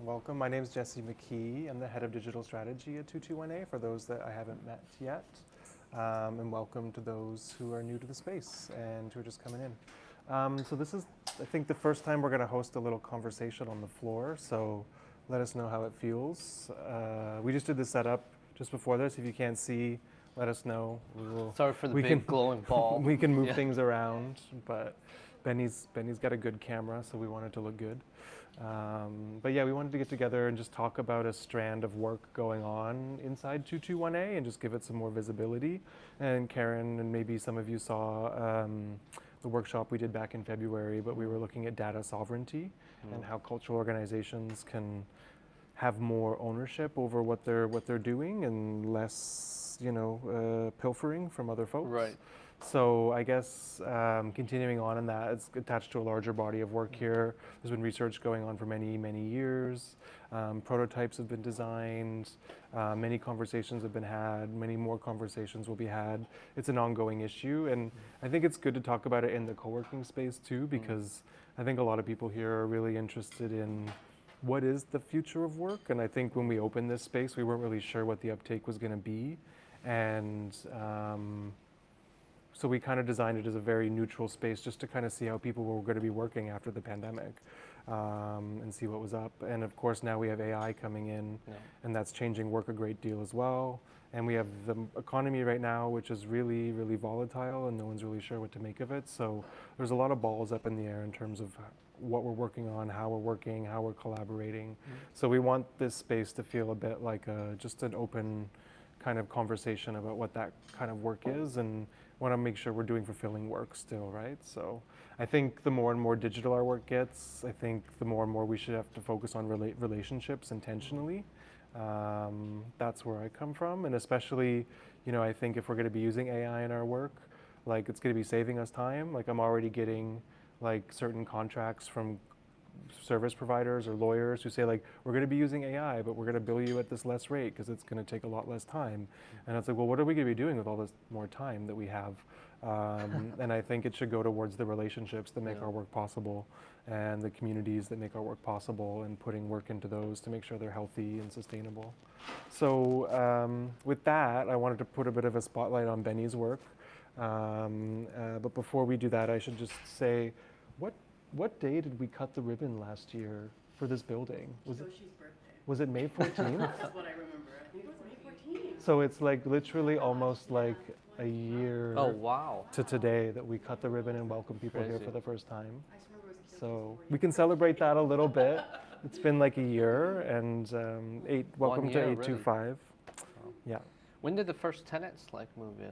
Welcome. My name is Jesse McKee. I'm the head of digital strategy at 221A for those that I haven't met yet. And welcome to those who are new to the space and who are just coming in. So this is, I think, the first time we're going to host a little conversation on the floor. So let us know how it feels. We just did the setup just before this. If you can't see, let us know. Sorry for the we big glowing ball. We can move things around, but Benny's got a good camera, so we want it to look good. But yeah, we wanted to get together and just talk about a strand of work going on inside 221A and just give it some more visibility. And Karen and maybe some of you saw the workshop we did back in February, but we were looking at data sovereignty and how cultural organizations can have more ownership over what they're doing and less, pilfering from other folks. Right. So I guess continuing on in that, it's attached to a larger body of work here. There's been research going on for many, many years. Prototypes have been designed. Many conversations have been had. Many more conversations will be had. It's an ongoing issue, and I think it's good to talk about it in the co-working space too, because I think a lot of people here are really interested in what is the future of work. And I think when we opened this space, we weren't really sure what the uptake was going to be, and so we kind of designed it as a very neutral space just to kind of see how people were going to be working after the pandemic and see what was up. And of course, now we have AI coming in, and that's changing work a great deal as well. And we have the economy right now, which is really, really volatile, and no one's really sure what to make of it. So there's a lot of balls up in the air in terms of what we're working on, how we're working, how we're collaborating. So we want this space to feel a bit like just an open kind of conversation about what that kind of work is, and want to make sure we're doing fulfilling work still, right? So I think the more and more digital our work gets, I think the more and more we should have to focus on relationships intentionally. That's where I come from, and especially, I think if we're going to be using AI in our work, like it's going to be saving us time. Like I'm already getting like certain contracts from service providers or lawyers who say like, we're going to be using AI, but we're going to bill you at this less rate because it's going to take a lot less time. And it's like, well, what are we going to be doing with all this more time that we have? And I think it should go towards the relationships that make our work possible and the communities that make our work possible, and putting work into those to make sure they're healthy and sustainable. So with that, I wanted to put a bit of a spotlight on Benny's work. But before we do that, I should just say, what day did we cut the ribbon last year for this building? Was it May 14th? That's what I remember. I think it was May 14th. So it's like literally almost like a year to today that we cut the ribbon and welcome people here for the first time. I just remember it was So we can celebrate that a little bit. It's been like a year, and welcome to 825. Yeah. When did the first tenants move in?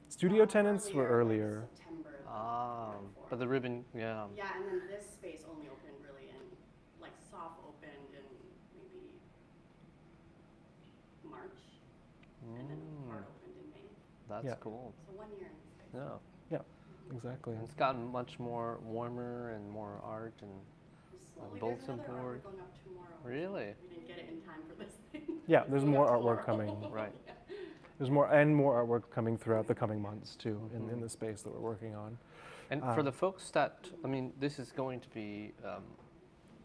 Studio tenants were earlier. September. But the ribbon, Yeah, and then this space only opened really in, soft opened in maybe March, and then hard opened in May. That's cool. So 1 year in this space. Yeah. Yeah, exactly. And it's gotten much more warmer and more art and Slowly, bulletin there's another board. artwork going up tomorrow. Really? We didn't get it in time for this thing. Yeah, there's Going more up artwork tomorrow. coming. Right. There's more artwork coming throughout the coming months too, in the space that we're working on. And for the folks that, this is going to be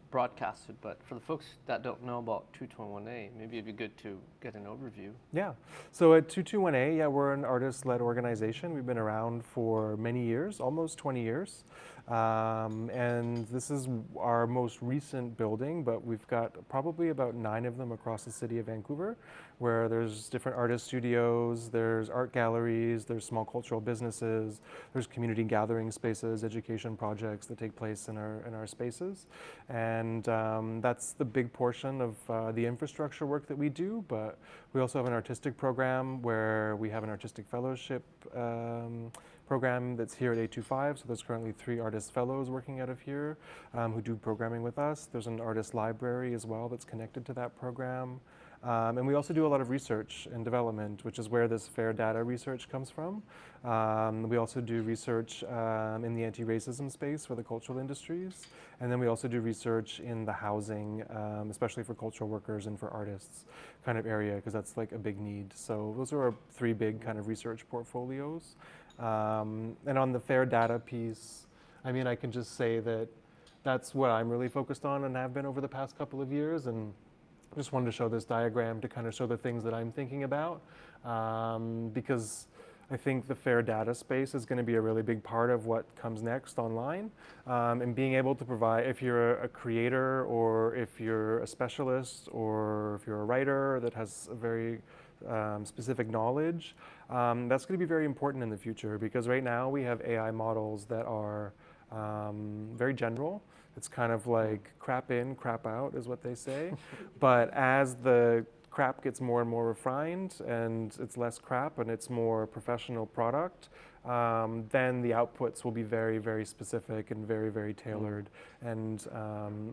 broadcasted, but for the folks that don't know about 221A, maybe it'd be good to get an overview. Yeah, so at 221A, we're an artist-led organization. We've been around for many years, almost 20 years. And this is our most recent building, but we've got probably about 9 of them across the city of Vancouver, where there's different artist studios, there's art galleries, there's small cultural businesses, there's community gathering spaces, education projects that take place in our spaces. And that's the big portion of the infrastructure work that we do, but we also have an artistic program where we have an artistic fellowship program that's here at 825. So there's currently 3 artist fellows working out of here who do programming with us. There's an artist library as well that's connected to that program. And we also do a lot of research and development, which is where this fair data research comes from. We also do research in the anti-racism space for the cultural industries. And then we also do research in the housing, especially for cultural workers and for artists kind of area, because that's like a big need. So those are our 3 big kind of research portfolios. And on the fair data piece, I mean, I can just say that that's what I'm really focused on and have been over the past couple of years. And just wanted to show this diagram to kind of show the things that I'm thinking about, because I think the fair data space is going to be a really big part of what comes next online, and being able to provide, if you're a creator or if you're a specialist or if you're a writer that has a very specific knowledge, that's going to be very important in the future, because right now we have AI models that are very general. It's kind of like crap in, crap out is what they say. But as the crap gets more and more refined and it's less crap and it's more professional product, then the outputs will be very, very specific and very, very tailored. And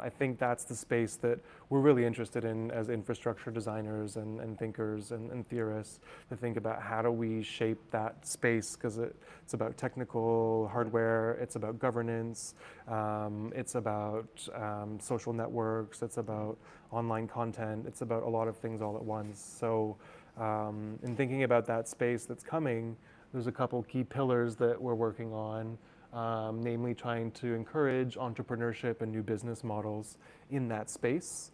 I think that's the space that we're really interested in as infrastructure designers and thinkers and theorists, to think about how do we shape that space, because it's about technical hardware, it's about governance, it's about social networks, it's about online content, it's about a lot of things all at once. So in thinking about that space that's coming, there's a couple key pillars that we're working on, namely trying to encourage entrepreneurship and new business models in that space,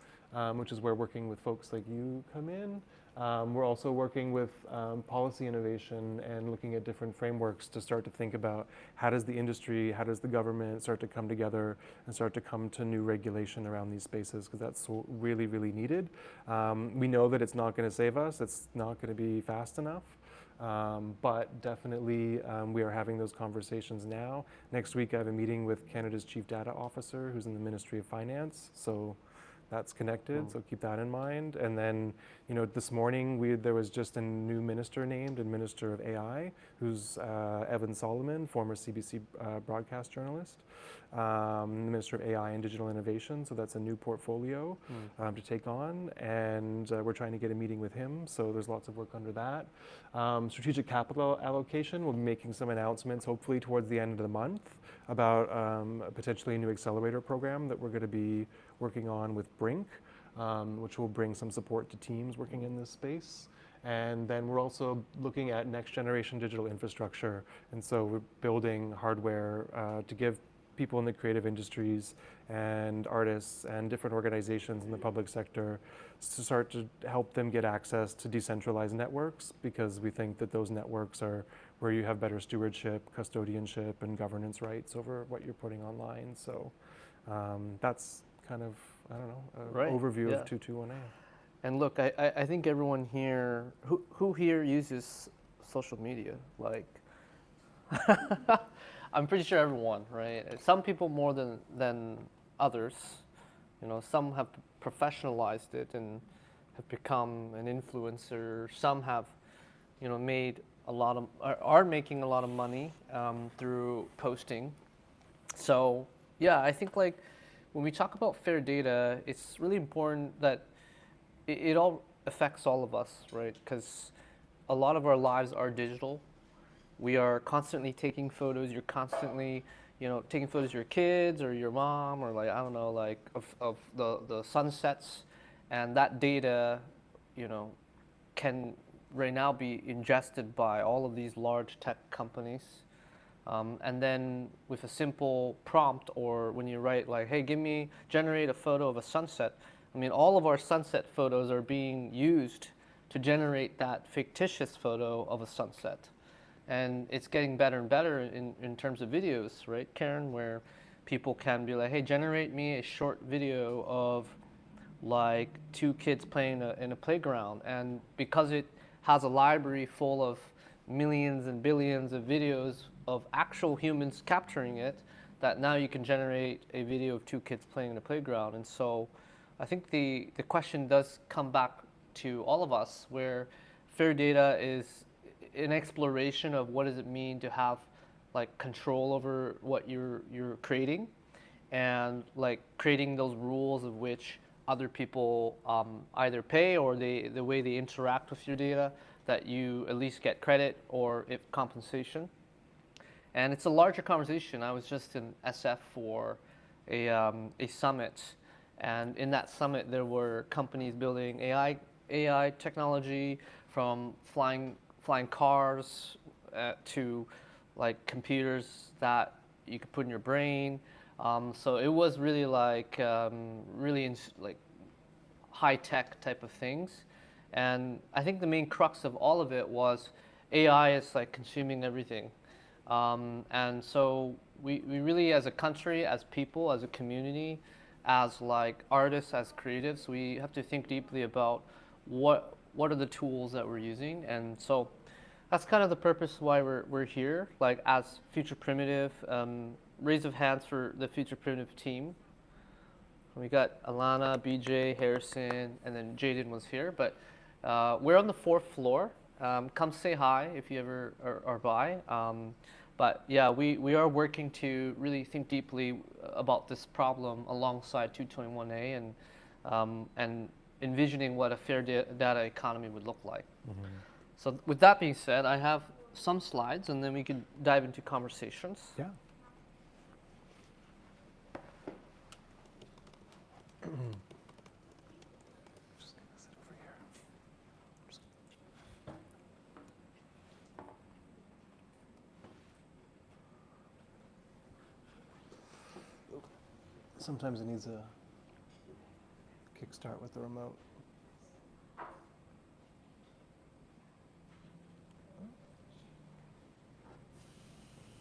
which is where working with folks like you come in. We're also working with policy innovation and looking at different frameworks to start to think about how does the industry, how does the government start to come together and start to come to new regulation around these spaces, because that's really, really needed. We know that it's not going to save us, it's not going to be fast enough. But definitely we are having those conversations now. Next week I have a meeting with Canada's Chief Data Officer, who's in the Ministry of Finance. So that's connected, so keep that in mind. And then, this morning there was just a new minister named, a Minister of AI, who's Evan Solomon, former CBC broadcast journalist, the Minister of AI and Digital Innovation. So that's a new portfolio to take on, and we're trying to get a meeting with him. So there's lots of work under that. Strategic capital allocation, we'll be making some announcements hopefully towards the end of the month about potentially a new accelerator program that we're going to be working on with Brink, which will bring some support to teams working in this space. And then we're also looking at next generation digital infrastructure. And so we're building hardware to give people in the creative industries and artists and different organizations in the public sector to start to help them get access to decentralized networks, because we think that those networks are where you have better stewardship, custodianship, and governance rights over what you're putting online. So that's kind of, an overview of 2218. And look, I think everyone here, who here uses social media? Like, I'm pretty sure everyone, right? Some people more than others. Some have professionalized it and have become an influencer. Some have, made a lot of, are making a lot of money through posting. So yeah, I think like when we talk about fair data, it's really important that it all affects all of us, right? Because a lot of our lives are digital. We are constantly taking photos. You're constantly, taking photos of your kids or your mom, or like, I don't know, like of the sunsets. And that data, can right now be ingested by all of these large tech companies. And then with a simple prompt, or when you write like, hey, generate a photo of a sunset. I mean, all of our sunset photos are being used to generate that fictitious photo of a sunset. And it's getting better and better in terms of videos, right, Karen, where people can be like, hey, generate me a short video of like 2 kids playing in a playground. And because it has a library full of millions and billions of videos of actual humans capturing it, that now you can generate a video of 2 kids playing in a playground. And so I think the question does come back to all of us, where fair data is an exploration of what does it mean to have like control over what you're creating, and like creating those rules of which other people either pay, or the way they interact with your data, that you at least get credit or if compensation. And it's a larger conversation. I was just in SF for a summit, and in that summit there were companies building AI technology, from flying cars to like computers that you could put in your brain, So it was really like like high tech type of things, and I think the main crux of all of it was AI is like consuming everything, and so we really as a country, as people, as a community, as like artists, as creatives, we have to think deeply about what are the tools that we're using, and so that's kind of the purpose why we're here. Like as Future Primitive, raise of hands for the Future Primitive team. We got Alana, BJ, Harrison, and then Jaden was here. But we're on the 4th floor. Come say hi if you ever are by. But yeah, we are working to really think deeply about this problem alongside 221A and envisioning what a fair data economy would look like. Mm-hmm. So with that being said, I have some slides, and then we can dive into conversations. Yeah. Just gonna sit over here. Sometimes it needs a kickstart with the remote.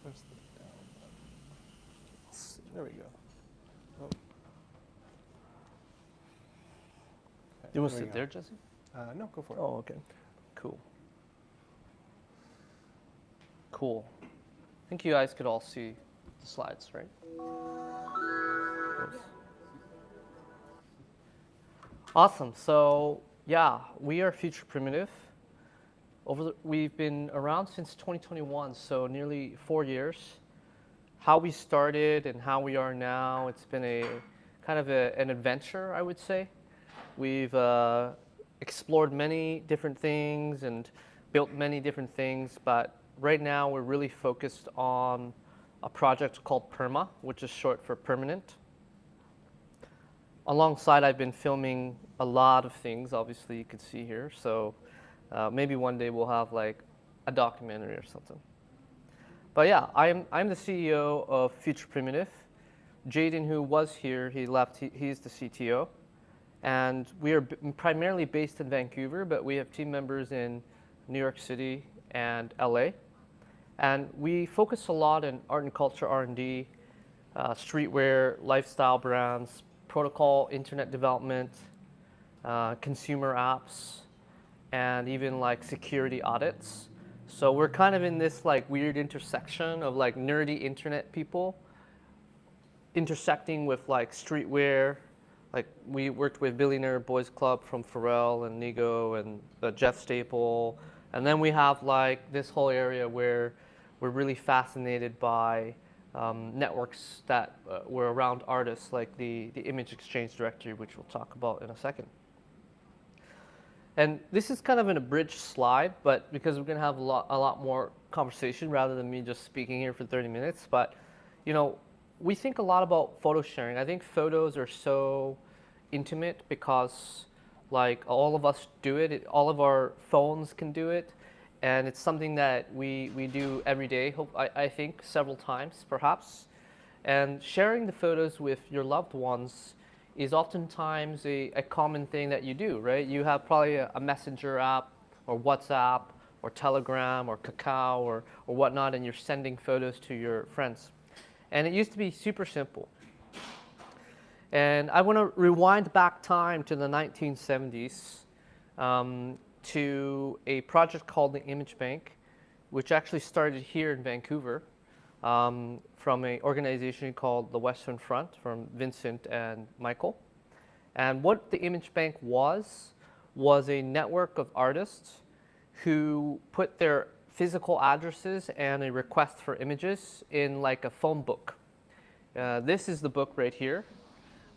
Where's the down button? There we go. Oh. Okay, You want to sit there, Jesse? No, go for it. Oh, okay. Cool. Cool. I think you guys could all see the slides, right? Awesome. So, yeah, we are Future Primitive. We've been around since 2021, so nearly 4 years. How we started and how we are now, it's been a kind of an adventure, I would say. We've explored many different things and built many different things, but right now we're really focused on a project called PERMA, which is short for permanent. Alongside, I've been filming a lot of things, obviously you can see here, so maybe one day we'll have like a documentary or something. But yeah, I'm the CEO of Future Primitive. Jaden, who was here, he left, he's the CTO. And we are primarily based in Vancouver, but we have team members in New York City and LA. And we focus a lot in art and culture R&D, streetwear, lifestyle brands, protocol, internet development, consumer apps, and even like security audits. So we're kind of in this like weird intersection of like nerdy internet people intersecting with like streetwear. Like we worked with Billionaire Boys Club from Pharrell and Nigo and Jeff Staple. And then we have like this whole area where we're really fascinated by networks that were around artists, like the image exchange directory, which we'll talk about in a second. And this is kind of an abridged slide, but because we're going to have a lot more conversation rather than me just speaking here for 30 minutes. But, you know, we think a lot about photo sharing. I think photos are so intimate because, like, all of us do it. All of our phones can do it. And it's something that we do every day, I think, several times, perhaps. And sharing the photos with your loved ones is oftentimes a common thing that you do, right? You have probably a messenger app or WhatsApp or Telegram or Kakao or whatnot, and you're sending photos to your friends. And it used to be super simple. And I want to rewind back time to the 1970s to a project called the Image Bank, which actually started here in Vancouver. From an organization called the Western Front from Vincent and Michael. And what the Image Bank was a network of artists who put their physical addresses and a request for images in like a phone book. This is the book right here.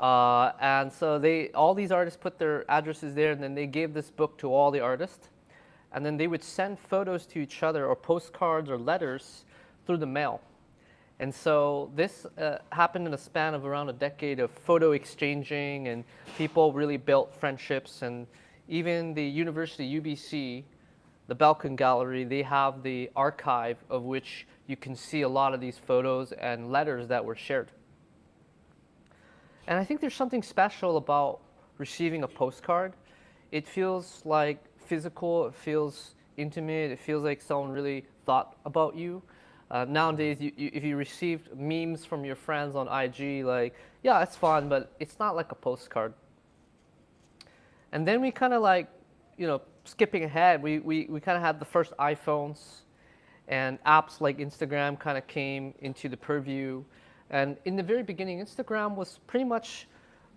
And so all these artists put their addresses there, and then they gave this book to all the artists. And then they would send photos to each other or postcards or letters through the mail. And so this happened in a span of around a decade of photo exchanging, and people really built friendships. And even the University UBC, the Belkin Gallery, they have the archive of which you can see a lot of these photos and letters that were shared. And I think there's something special about receiving a postcard. It feels like physical, it feels intimate, it feels like someone really thought about you. Nowadays, if you received memes from your friends on IG, like, yeah, it's fun, but it's not like a postcard. And then we kind of like, skipping ahead, we kind of had the first iPhones, and apps like Instagram kind of came into the purview. And in the very beginning, Instagram was pretty much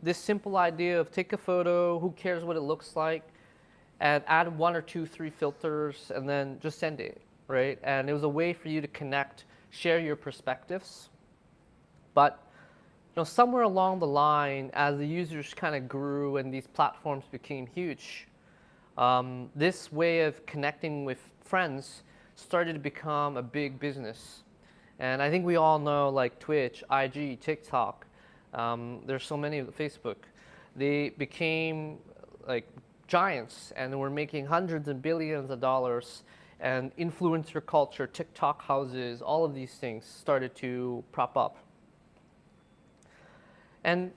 this simple idea of take a photo, who cares what it looks like, and add 1 or 2, 3 filters, and then just send it, right? And it was a way for you to connect, share your perspectives. But somewhere along the line, as the users kind of grew and these platforms became huge, this way of connecting with friends started to become a big business. And I think we all know, like Twitch, IG, TikTok, there's so many of Facebook. They became like giants, and were making hundreds and billions of dollars, and influencer culture, TikTok houses, all of these things started to prop up. And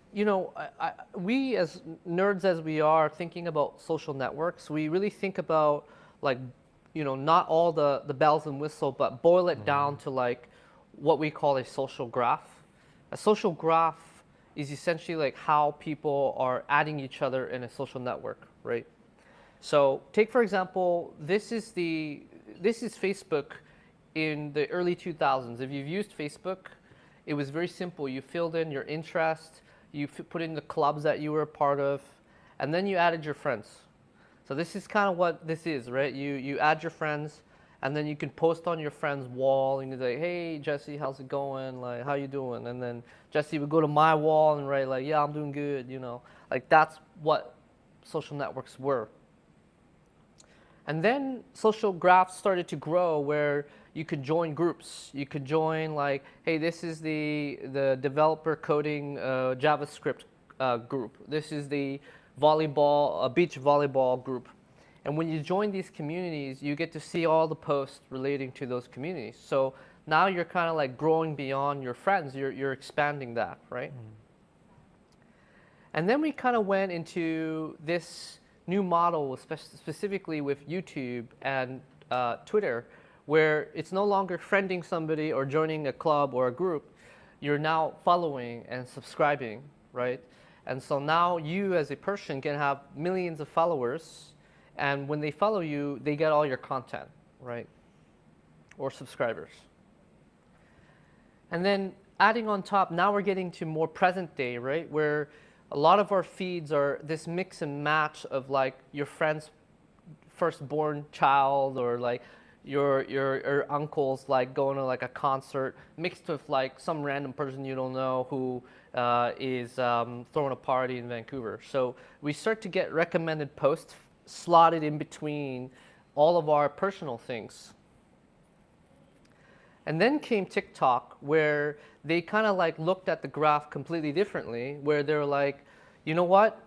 we, as nerds as we are, thinking about social networks, we really think about like, not all the bells and whistles, but boil it down to like what we call a social graph. A social graph is essentially like how people are adding each other in a social network, right? So take, for example, this is Facebook in the early 2000s. If you've used Facebook, it was very simple. You filled in your interest, you put in the clubs that you were a part of, and then you added your friends. So this is kind of what this is, right? You add your friends, and then you can post on your friend's wall, and you can say, hey, Jesse, how's it going? Like, how you doing? And then Jesse would go to my wall and write, like, yeah, I'm doing good, Like, that's what social networks were. And then social graphs started to grow where you could join groups. You could join like, hey, this is the developer coding JavaScript group. This is the beach volleyball group. And when you join these communities, you get to see all the posts relating to those communities. So now you're kind of like growing beyond your friends. You're expanding that, right? And then we kind of went into this new model, specifically with YouTube and Twitter, where it's no longer friending somebody or joining a club or a group. You're now following and subscribing, right? And so now you as a person can have millions of followers, and when they follow you, they get all your content, right? Or subscribers. And then adding on top, now we're getting to more present day, right? Where a lot of our feeds are this mix and match of like your friend's firstborn child, or like your uncle's like going to like a concert, mixed with like some random person you don't know who is throwing a party in Vancouver. So we start to get recommended posts slotted in between all of our personal things. And then came TikTok, where they kind of like looked at the graph completely differently, where they're like, you know what?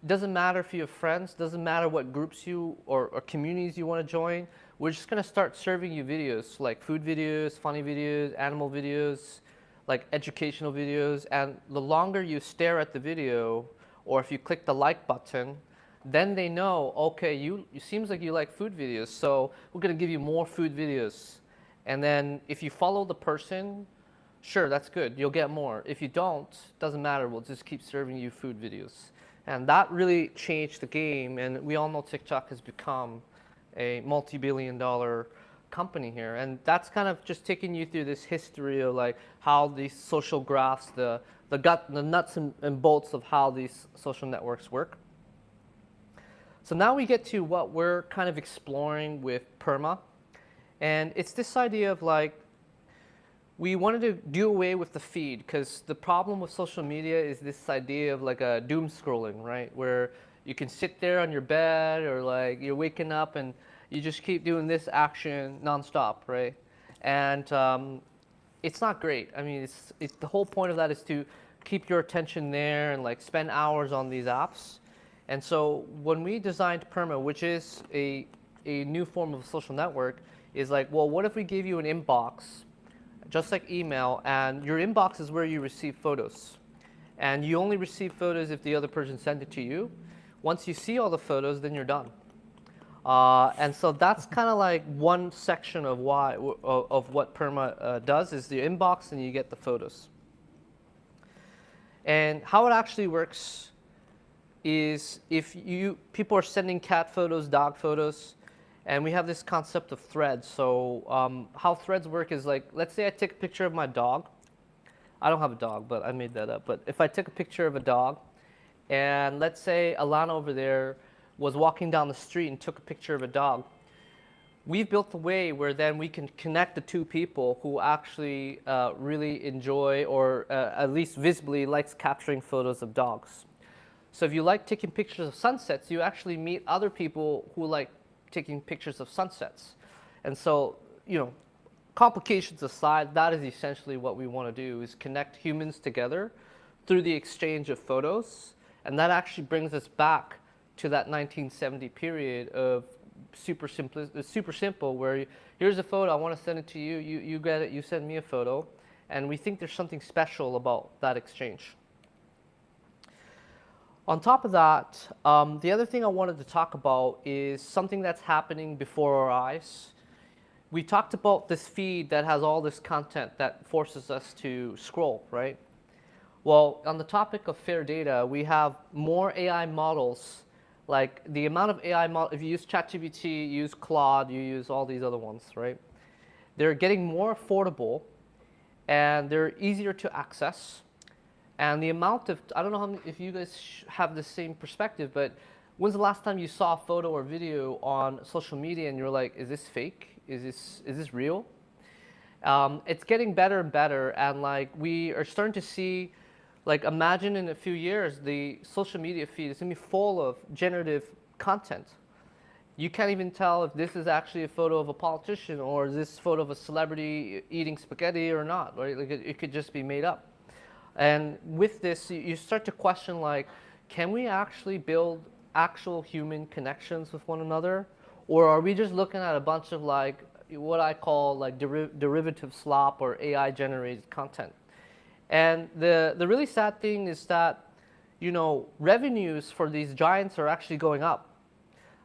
Doesn't matter if you have friends, doesn't matter what groups you or communities you want to join. We're just going to start serving you videos, like food videos, funny videos, animal videos, like educational videos. And the longer you stare at the video, or if you click the like button, then they know, okay, it seems like you like food videos, so we're going to give you more food videos. And then if you follow the person, sure, that's good. You'll get more. If you don't, doesn't matter. We'll just keep serving you food videos. And that really changed the game. And we all know TikTok has become a multi-billion-dollar company here. And that's kind of just taking you through this history of like how these social graphs, the nuts and bolts of how these social networks work. So now we get to what we're kind of exploring with perma. And it's this idea of like, we wanted to do away with the feed, because the problem with social media is this idea of like a doom scrolling, right? Where you can sit there on your bed, or like you're waking up and you just keep doing this action nonstop, right? And it's not great. I mean, it's the whole point of that is to keep your attention there and like spend hours on these apps. And so when we designed perma, which is a new form of social network, is like, well, what if we gave you an inbox, just like email, and your inbox is where you receive photos. And you only receive photos if the other person sent it to you. Once you see all the photos, then you're done. And so that's kind of like one section of what perma does is the inbox, and you get the photos. And how it actually works is if people are sending cat photos, dog photos, and we have this concept of threads. So how threads work is like, let's say I take a picture of my dog. I don't have a dog, but I made that up. But if I took a picture of a dog, and let's say Alana over there was walking down the street and took a picture of a dog, we've built a way where then we can connect the two people who actually really enjoy or at least visibly likes capturing photos of dogs. So if you like taking pictures of sunsets, you actually meet other people who like taking pictures of sunsets. And so, complications aside, that is essentially what we want to do, is connect humans together through the exchange of photos. And that actually brings us back to that 1970 period of super simple, where here's a photo, I want to send it to you, you get it, you send me a photo. And we think there's something special about that exchange. On top of that, the other thing I wanted to talk about is something that's happening before our eyes. We talked about this feed that has all this content that forces us to scroll, right? Well, on the topic of fair data, we have more AI models. Like the amount of AI models, if you use ChatGPT, you use Claude, you use all these other ones, right? They're getting more affordable, and they're easier to access. And the amount of, I don't know if you guys have the same perspective, but when's the last time you saw a photo or video on social media and you're like, is this fake? Is this real? It's getting better and better, and like we are starting to see, like imagine in a few years, the social media feed is gonna be full of generative content. You can't even tell if this is actually a photo of a politician or is this photo of a celebrity eating spaghetti or not, right? Like it could just be made up. And with this, you start to question, like, can we actually build actual human connections with one another? Or are we just looking at a bunch of, like, what I call, like, derivative slop or AI-generated content? And the really sad thing is that, revenues for these giants are actually going up.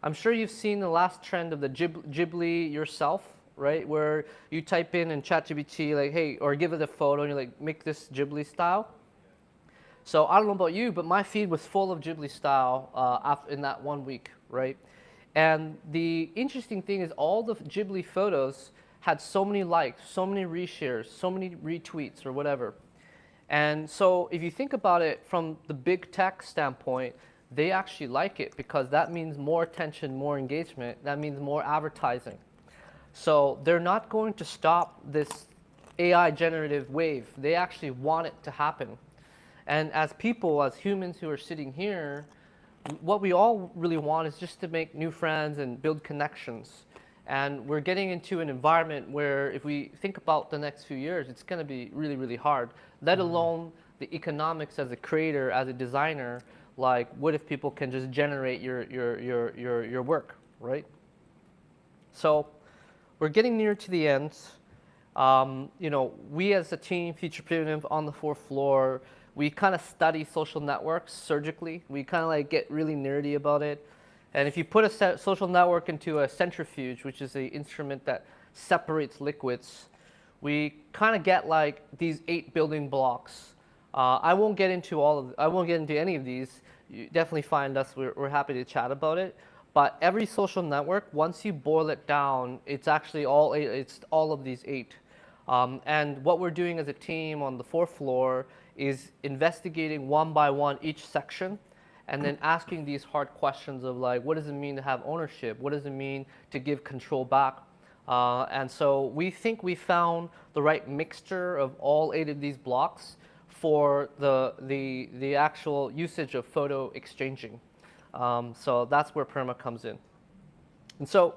I'm sure you've seen the last trend of the Ghibli yourself, right? Where you type in ChatGPT, like, hey, or give it a photo, and you're like, make this Ghibli style. So I don't know about you, but my feed was full of Ghibli style in that 1 week, right? And the interesting thing is all the Ghibli photos had so many likes, so many reshares, so many retweets or whatever. And so if you think about it from the big tech standpoint, they actually like it because that means more attention, more engagement. That means more advertising. So they're not going to stop this AI generative wave. They actually want it to happen. And as people, as humans who are sitting here, what we all really want is just to make new friends and build connections. And we're getting into an environment where if we think about the next few years, it's going to be really, really hard, let alone the economics as a creator, as a designer. Like, what if people can just generate your work, right? So we're getting near to the end. We as a team, Future Primitive, on the 4th floor, we kind of study social networks surgically. We kind of like get really nerdy about it. And if you put a social network into a centrifuge, which is an instrument that separates liquids, we kind of get like these 8 building blocks. I won't get into any of these. You definitely find us. We're happy to chat about it. But every social network, once you boil it down, it's actually all 8, it's all of these 8. And what we're doing as a team on the 4th floor is investigating one by one each section, and then asking these hard questions of like, what does it mean to have ownership? What does it mean to give control back? And so we think we found the right mixture of all 8 of these blocks for the actual usage of photo exchanging. So that's where perma comes in. And so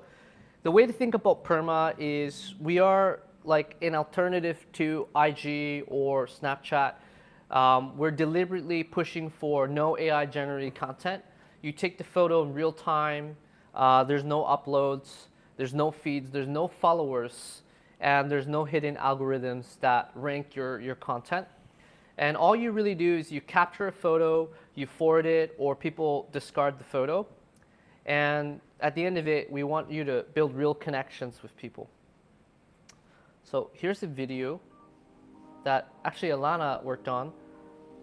the way to think about perma is we are like an alternative to IG or Snapchat. We're deliberately pushing for no AI generated content. You take the photo in real time. There's no uploads. There's no feeds. There's no followers. And there's no hidden algorithms that rank your content. And all you really do is you capture a photo, you forward it, or people discard the photo. And at the end of it, we want you to build real connections with people. So here's a video that actually Alana worked on.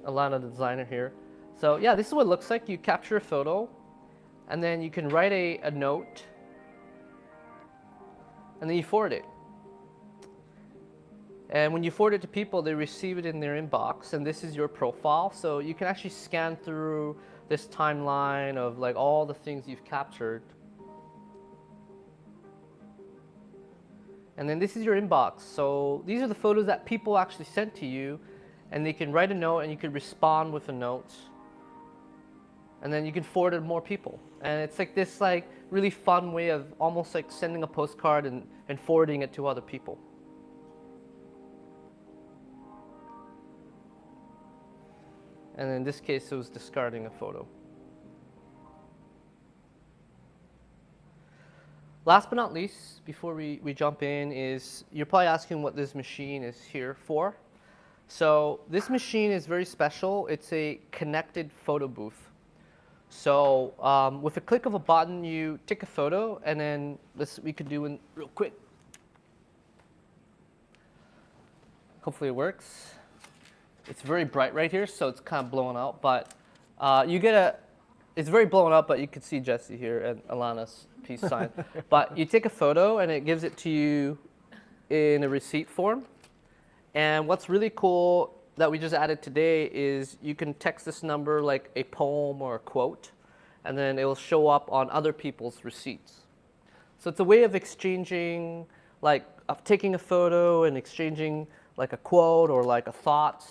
Alana, the designer here. So yeah, this is what it looks like. You capture a photo, and then you can write a note, and then you forward it. And when you forward it to people, they receive it in their inbox, and this is your profile. So you can actually scan through this timeline of like all the things you've captured. And then this is your inbox. So these are the photos that people actually sent to you, and they can write a note, and you can respond with a note. And then you can forward it to more people. And it's like this like really fun way of almost like sending a postcard and forwarding it to other people. And in this case, it was discarding a photo. Last but not least, before we jump in, is you're probably asking what this machine is here for. So this machine is very special. It's a connected photo booth. So with a click of a button, you take a photo, and then we could do it real quick. Hopefully it works. It's very bright right here, so it's kind of blowing out. But it's very blown up, but you can see Jesse here and Alana's peace sign. But you take a photo, and it gives it to you in a receipt form. And what's really cool that we just added today is you can text this number like a poem or a quote, and then it will show up on other people's receipts. So it's a way of exchanging, like of taking a photo and exchanging like a quote or like a thought.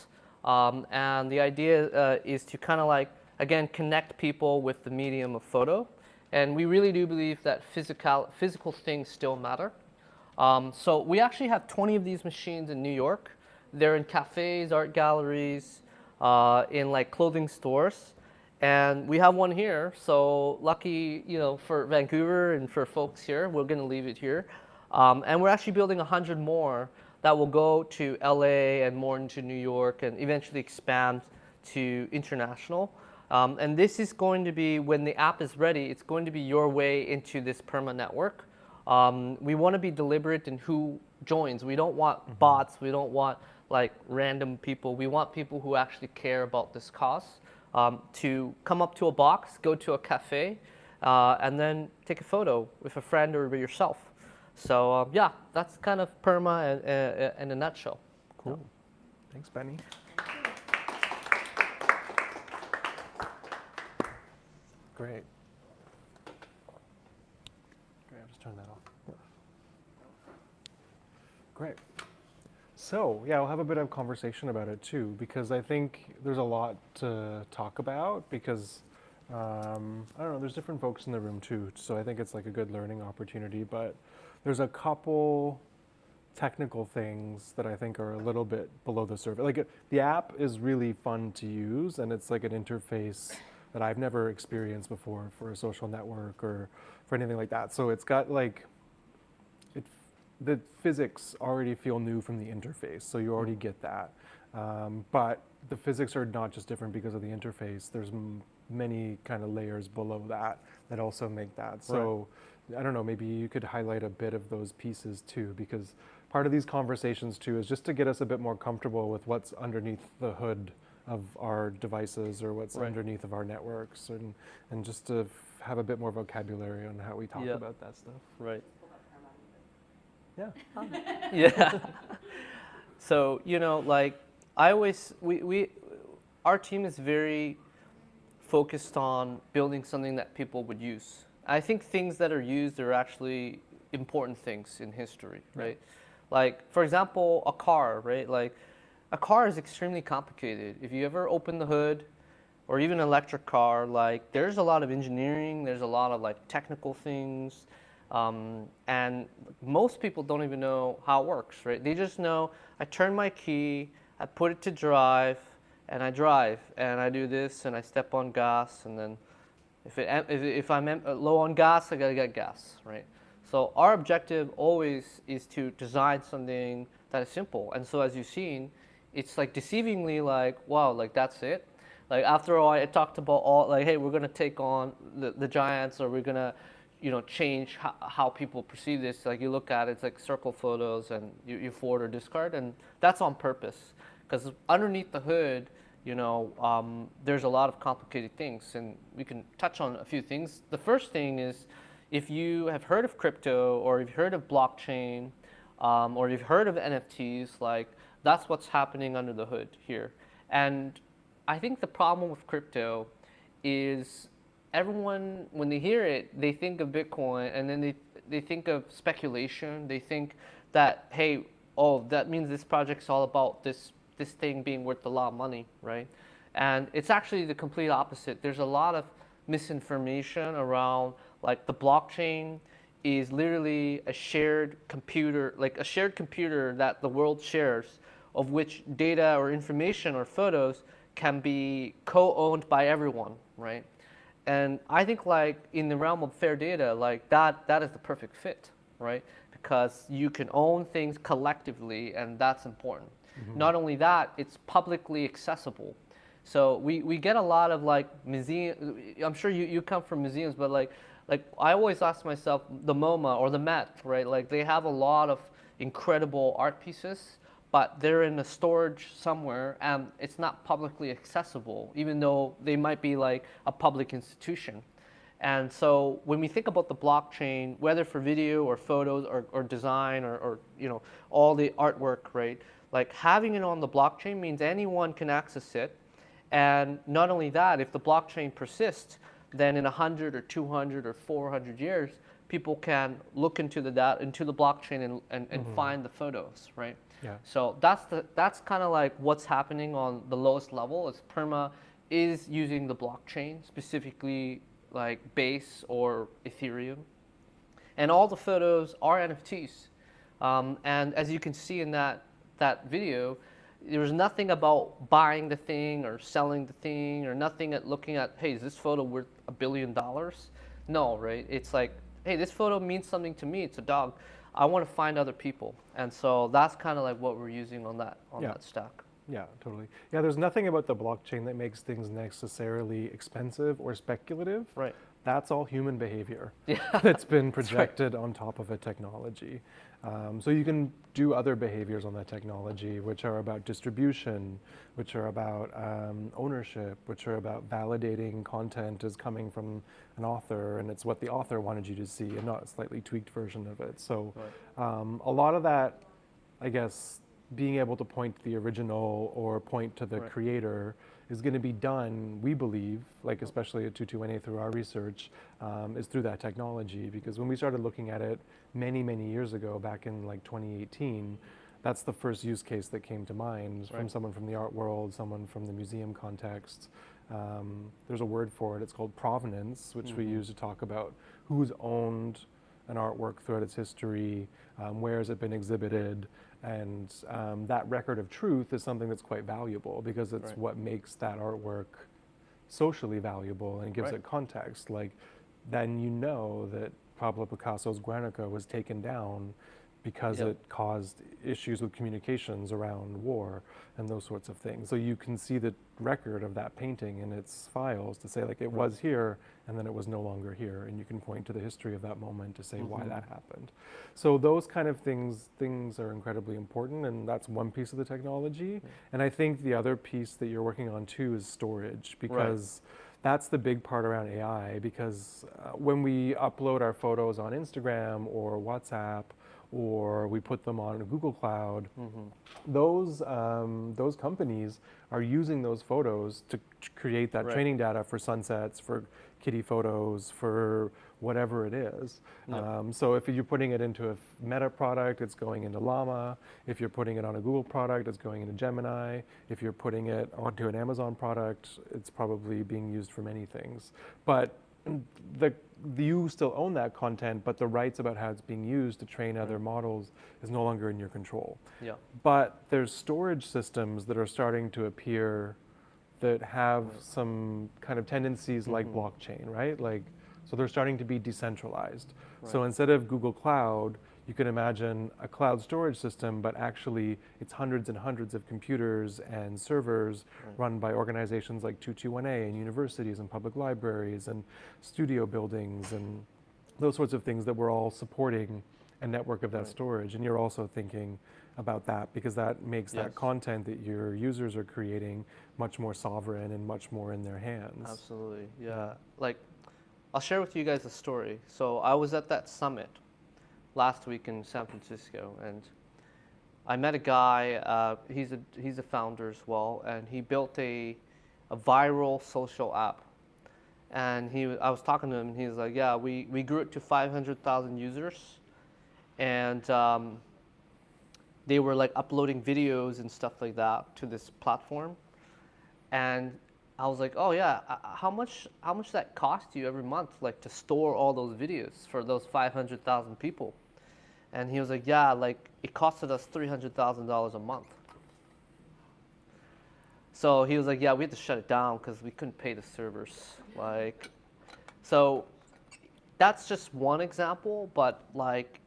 And the idea is to kind of like, again, connect people with the medium of photo. And we really do believe that physical things still matter. So we actually have 20 of these machines in New York. They're in cafes, art galleries, in like clothing stores. And we have one here. So lucky, for Vancouver and for folks here, we're going to leave it here. And we're actually building 100 more that will go to LA and more into New York and eventually expand to international. And this is going to be, when the app is ready, it's going to be your way into this perma network. We want to be deliberate in who joins. We don't want bots. We don't want like random people. We want people who actually care about this cause to come up to a box, go to a cafe, and then take a photo with a friend or yourself. So yeah, that's kind of perma in a nutshell. Cool. Thanks, Benny. Great. I'll just turn that off. Great. So yeah, we'll have a bit of conversation about it too, because I think there's a lot to talk about, because I don't know, there's different folks in the room too, so I think it's like a good learning opportunity, but there's a couple technical things that I think are a little bit below the surface. Like the app is really fun to use, and it's like an interface that I've never experienced before for a social network or for anything like that. So it's got like, the physics already feel new from the interface, so you already get that. But the physics are not just different because of the interface. There's many kind of layers below that also make that. So I don't know, maybe you could highlight a bit of those pieces too, because part of these conversations too is just to get us a bit more comfortable with what's underneath the hood of our devices or what's underneath of our networks, and just to have a bit more vocabulary on how we talk about that stuff. Right. Yeah. Yeah. So, like our team is very focused on building something that people would use. I think things that are used are actually important things in history, right? Like, for example, a car, right? Like, a car is extremely complicated. If you ever open the hood, or even an electric car, like, there's a lot of engineering, there's a lot of like technical things, and most people don't even know how it works, right? They just know, I turn my key, I put it to drive, and I drive, and I do this, and I step on gas, and then if I'm low on gas, I gotta get gas, right? So our objective always is to design something that is simple. And so as you've seen, it's like deceivingly like, wow, like that's it. Like after all, I talked about all like, hey, we're gonna take on the giants, or we're gonna, change how people perceive this. Like you look at it, it's like circle photos, and you forward or discard, and that's on purpose, because underneath the hood, there's a lot of complicated things, and we can touch on a few things. The first thing is, if you have heard of crypto, or you've heard of blockchain, or you've heard of NFTs, like that's what's happening under the hood here. And I think the problem with crypto is everyone, when they hear it, they think of Bitcoin, and then they think of speculation. They think that, hey, oh, that means this project's all about this thing being worth a lot of money, right? And it's actually the complete opposite. There's a lot of misinformation around, like the blockchain is literally a shared computer, that the world shares, of which data or information or photos can be co-owned by everyone, right? And I think like in the realm of fair data, like that is the perfect fit, right? Because you can own things collectively, and that's important. Mm-hmm. Not only that, it's publicly accessible. So we get a lot of like museum. I'm sure you come from museums, but like I always ask myself, the MoMA or the Met, right? Like they have a lot of incredible art pieces, but they're in a storage somewhere, and it's not publicly accessible, even though they might be like a public institution. And so when we think about the blockchain, whether for video or photos or design or all the artwork, right? Like having it on the blockchain means anyone can access it. And not only that, if the blockchain persists, then in 100 or 200 or 400 years, people can look into the blockchain and mm-hmm. find the photos, right? Yeah. So that's kind of like what's happening on the lowest level. Is perma is using the blockchain, specifically like Base or Ethereum, and all the photos are NFTs. And as you can see in that video, there was nothing about buying the thing or selling the thing, or nothing at looking at, hey, is this photo worth $1 billion? No, right? It's like, hey, this photo means something to me. It's a dog. I want to find other people. And so that's kind of like what we're using on that stack. Yeah, totally. Yeah, there's nothing about the blockchain that makes things necessarily expensive or speculative. Right. That's all human behavior Yeah. that's been projected on top of a technology. So you can do other behaviors on that technology, which are about distribution, which are about ownership, which are about validating content as coming from an author, and it's what the author wanted you to see and not a slightly tweaked version of it. So a lot of that, I guess, being able to point to the original or point to the creator is going to be done, we believe, like especially at 22NA through our research, is through that technology. Because when we started looking at it many, many years ago, back in like 2018, that's the first use case that came to mind from someone from the art world, someone from the museum context. There's a word for it, it's called provenance, which we use to talk about who's owned an artwork throughout its history, where has it been exhibited, and that record of truth is something that's quite valuable, because it's what makes that artwork socially valuable and gives it context. Like, then you know that Pablo Picasso's Guernica was taken down because it caused issues with communications around war and those sorts of things. So you can see the record of that painting in its files to say, like, it was here and then it was no longer here, and you can point to the history of that moment to say why that happened. So those kind of things are incredibly important, and that's one piece of the technology. And I think the other piece that you're working on too is storage, because that's the big part around AI, because when we upload our photos on Instagram or WhatsApp, or we put them on a Google Cloud, those companies are using those photos to create that training data for sunsets, for kitty photos, for whatever it is. So if you're putting it into a Meta product, it's going into Llama. If you're putting it on a Google product, it's going into Gemini. If you're putting it onto an Amazon product, it's probably being used for many things. But you still own that content, but the rights about how it's being used to train other models is no longer in your control. But there's storage systems that are starting to appear that have some kind of tendencies like blockchain, right? Like, so they're starting to be decentralized. So instead of Google Cloud, you can imagine a cloud storage system, but actually it's hundreds and hundreds of computers and servers run by organizations like 221A and universities and public libraries and studio buildings and those sorts of things that we're all supporting a network of that storage. And you're also thinking about that because that makes that content that your users are creating much more sovereign and much more in their hands. Absolutely, yeah. Like, I'll share with you guys a story. So I was at that summit last week in San Francisco, and I met a guy, he's a founder as well, and he built a viral social app. And I was talking to him, and he was like, yeah, we grew it to 500,000 users, and they were like uploading videos and stuff like that to this platform. And I was like, oh yeah, how much that cost you every month, like to store all those videos for those 500,000 people? And he was like, yeah, like it costed us $300,000 a month. So he was like, yeah, we had to shut it down because we couldn't pay the servers. Like, so that's just one example, but like,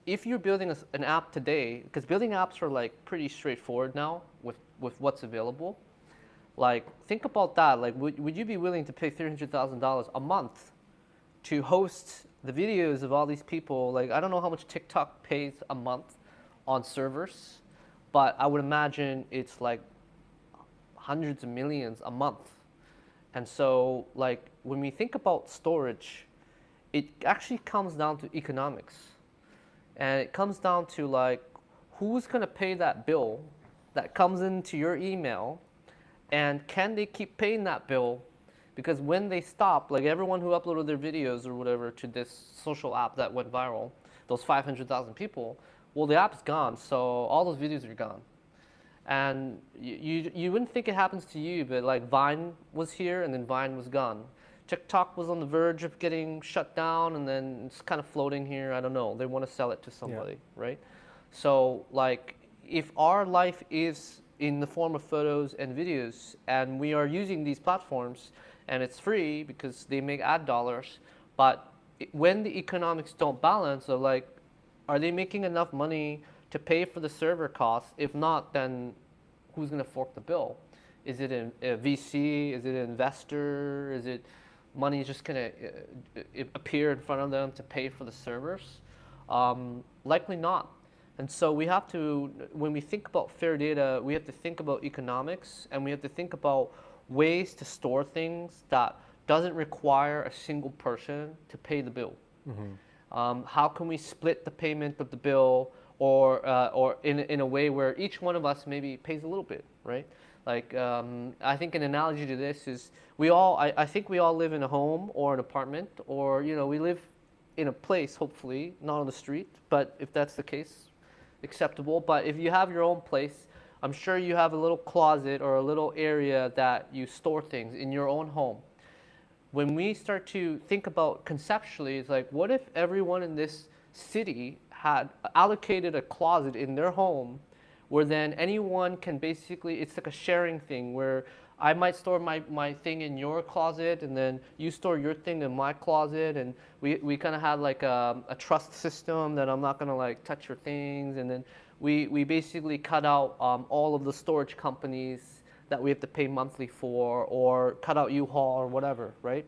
if you're building an app today, because building apps are like pretty straightforward now with what's available. Like, think about that. Like, would you be willing to pay $300,000 a month to host the videos of all these people? Like, I don't know how much TikTok pays a month on servers, but I would imagine it's like hundreds of millions a month. And so, like, when we think about storage, it actually comes down to economics. And it comes down to, like, who's going to pay that bill that comes into your email, and can they keep paying that bill? Because when they stop, like everyone who uploaded their videos or whatever to this social app that went viral, those 500,000 people, well, the app's gone, so all those videos are gone. And you wouldn't think it happens to you, but like Vine was here and then Vine was gone. TikTok was on the verge of getting shut down and then it's kind of floating here. I don't know. They want to sell it to somebody, right? So like if our life is in the form of photos and videos and we are using these platforms and it's free because they make ad dollars, but when the economics don't balance, so like, are they making enough money to pay for the server costs? If not, then who's going to fork the bill? Is it a VC? Is it an investor? Is it money just going to appear in front of them to pay for the servers? Likely not. And so we have to, when we think about fair data, we have to think about economics and we have to think about ways to store things that doesn't require a single person to pay the bill. Mm-hmm. How can we split the payment of the bill or in a way where each one of us maybe pays a little bit, right? Like, I think an analogy to this is I think we all live in a home or an apartment, or, you know, we live in a place, hopefully, not on the street, but if that's the case, acceptable. But if you have your own place, I'm sure you have a little closet or a little area that you store things in your own home. When we start to think about conceptually, it's like, what if everyone in this city had allocated a closet in their home where then anyone can basically, it's like a sharing thing where I might store my thing in your closet and then you store your thing in my closet, and we kind of had like a trust system that I'm not going to like touch your things, and then we basically cut out all of the storage companies that we have to pay monthly for, or cut out U-Haul or whatever, right?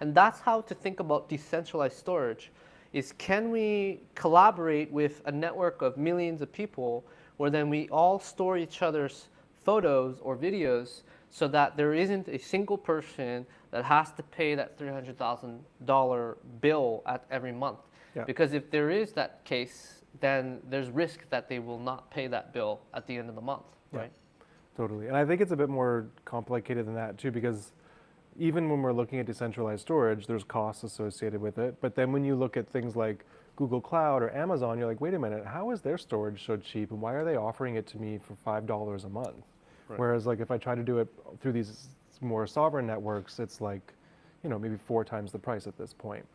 And that's how to think about decentralized storage, is can we collaborate with a network of millions of people where then we all store each other's photos or videos so that there isn't a single person that has to pay that $300,000 bill at every month. Yeah. Because if there is that case, then there's risk that they will not pay that bill at the end of the month, right? Totally. And I think it's a bit more complicated than that too, because even when we're looking at decentralized storage, there's costs associated with it. But then when you look at things like Google Cloud or Amazon, you're like, wait a minute, how is their storage so cheap? And why are they offering it to me for $5 a month? Right. Whereas like if I try to do it through these more sovereign networks, it's like, you know, maybe 4 times the price at this point.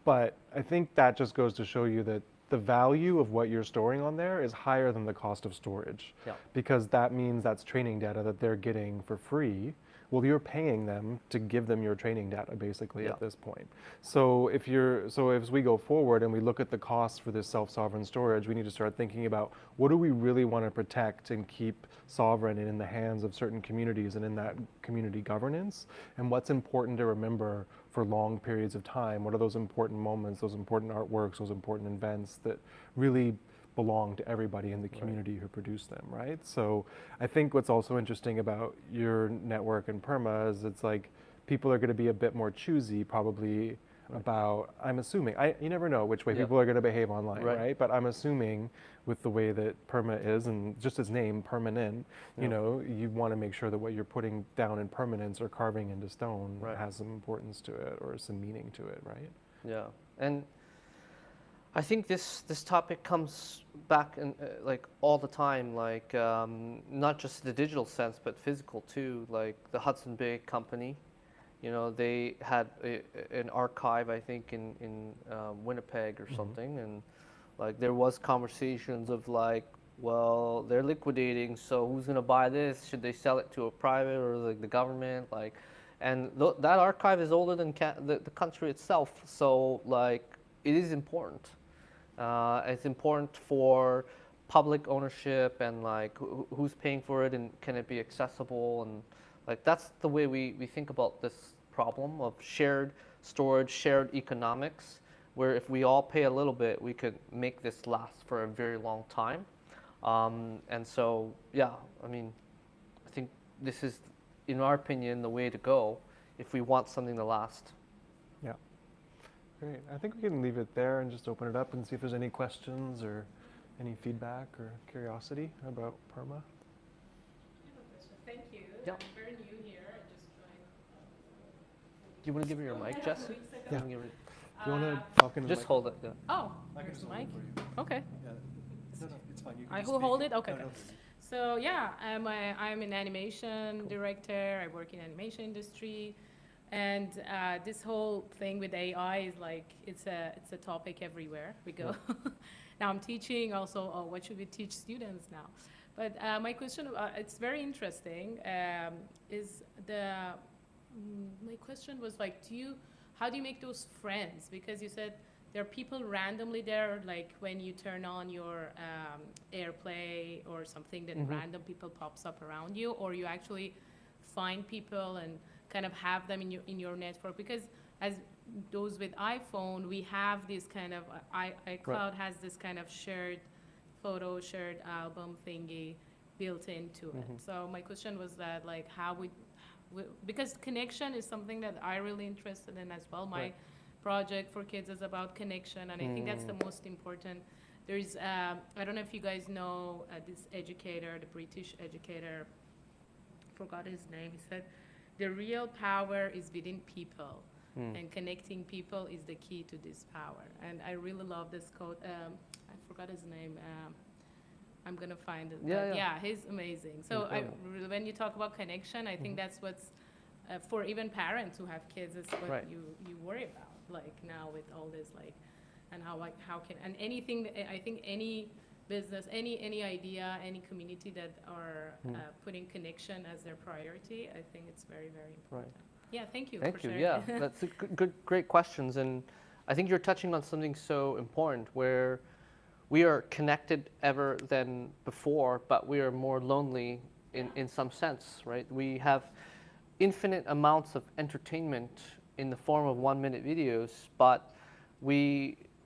But I think that just goes to show you that the value of what you're storing on there is higher than the cost of storage. Yeah. Because that means that's training data that they're getting for free, well, you're paying them to give them your training data basically Yeah. at this point. So as we go forward and we look at the costs for this self-sovereign storage, we need to start thinking about what do we really want to protect and keep sovereign and in the hands of certain communities and in that community governance, and what's important to remember for long periods of time. What are those important moments, those important artworks, those important events that really belong to everybody in the community who produced them, right? So I think what's also interesting about your network and perma is it's like people are going to be a bit more choosy probably about, I'm assuming, you never know which way Yeah. people are going to behave online, Right. right? But I'm assuming with the way that perma is, and just its name, permanent, Yeah. you know, you want to make sure that what you're putting down in permanence or carving into stone Right. has some importance to it or some meaning to it, right? Yeah, and I think this topic comes back in like all the time, like not just the digital sense, but physical too. Like the Hudson Bay Company, you know, they had an archive, I think, in Winnipeg or something, and like there was conversations of like, well, they're liquidating, so who's gonna buy this? Should they sell it to a private or like the government? Like, and that archive is older than the country itself. So like, it is important. It's important for public ownership and like who's paying for it and can it be accessible, and like that's the way we think about this problem of shared storage, shared economics, where if we all pay a little bit, we could make this last for a very long time. And so, yeah, I mean, I think this is, in our opinion, the way to go if we want something to last. Yeah. Great. I think we can leave it there and just open it up and see if there's any questions or any feedback or curiosity about perma. I have a question. Thank you. Yeah. I'm very new here. I just joined. Do you want to give me your mic, Jess? Weeks ago. Yeah. Give it- Do you want to talk into the Just mic? hold it. Yeah. Oh, I can there's just the hold it mic. for you. Okay. Yeah. No, it's fine. You can I just will speak. hold it. Okay. No, no. So yeah, I'm an animation director. I work in animation industry, and this whole thing with AI is like it's a topic everywhere we go. Now I'm teaching also. Oh, what should we teach students now? But my question, it's very interesting. My question was like, how do you make those friends? Because you said there are people randomly there, like when you turn on your AirPlay or something, that random people pops up around you, or you actually find people and kind of have them in your network. Because as those with iPhone, we have this kind of iCloud has this kind of shared photo, shared album thingy built into it. So my question was that, like, how because connection is something that I really interested in as well. My project for kids is about connection, and I think that's the most important. There's I don't know if you guys know this educator, the British educator, forgot his name. He said, the real power is within people, and connecting people is the key to this power. And I really love this quote. I forgot his name. I'm gonna find it. Yeah, he's amazing. So when you talk about connection, I think that's what's for even parents who have kids, is what you worry about. Like now with all this, like, and how can, and anything. I think any business, any idea, any community that are putting connection as their priority, I think it's very, very important. Yeah, thank you. Thank you. sharing. Yeah, that's great questions, and I think you're touching on something so important where we are connected ever than before, but we are more lonely in some sense, right? We have infinite amounts of entertainment in the form of 1-minute videos, but